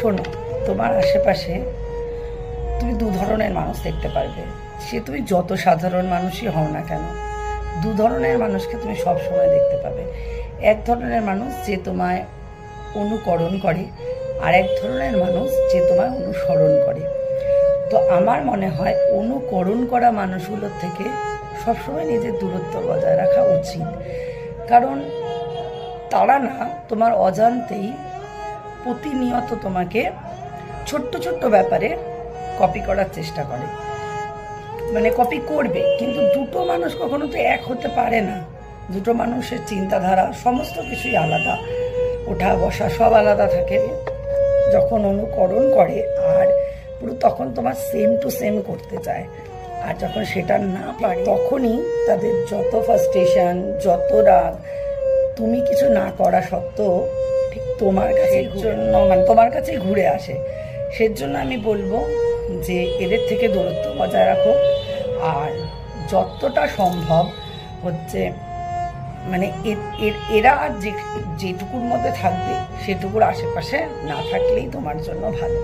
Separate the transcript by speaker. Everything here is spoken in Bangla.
Speaker 1: শোনো, তোমার আশেপাশে তুমি দু ধরনের মানুষ দেখতে পারবে। সে তুমি যত সাধারণ মানুষই হও না কেন, দু ধরনের মানুষকে তুমি সব সময় দেখতে পাবে। এক ধরনের মানুষ যে তোমায় অনুকরণ করে, আর এক ধরনের মানুষ যে তোমায় অনুসরণ করে। তো আমার মনে হয় অনুকরণ করা মানুষগুলোর থেকে সবসময় নিজের দূরত্ব বজায় রাখা উচিত। কারণ তারা না তোমার অজান্তেই প্রতিনিয়ত তোমাকে ছোট্ট ছোট্ট ব্যাপারে কপি করার চেষ্টা করে। মানে কপি করবে, কিন্তু দুটো মানুষ কখনো তো এক হতে পারে না। দুটো মানুষের চিন্তাধারা সমস্ত কিছুই আলাদা, ওঠা বসা সব আলাদা থাকে। যখন অনুকরণ করে আর পুরো তখন তোমার সেম টু সেম করতে চায়, আর যখন সেটা না পারে তখনই তাদের যত ফ্রাস্ট্রেশন, যত রাগ, তুমি কিছু না করা সত্ত্বেও ঠিক তোমার কাছে জন্য মানে তোমার কাছেই ঘুরে আসে। সেজন্য আমি বলবো যে এদের থেকে দূরত্ব বজায় রাখো, আর যতটা সম্ভব হচ্ছে মানে এরা যেটুকুর মধ্যে থাকবে সেটুকুর আশেপাশে না থাকলেই তোমার জন্য ভালো।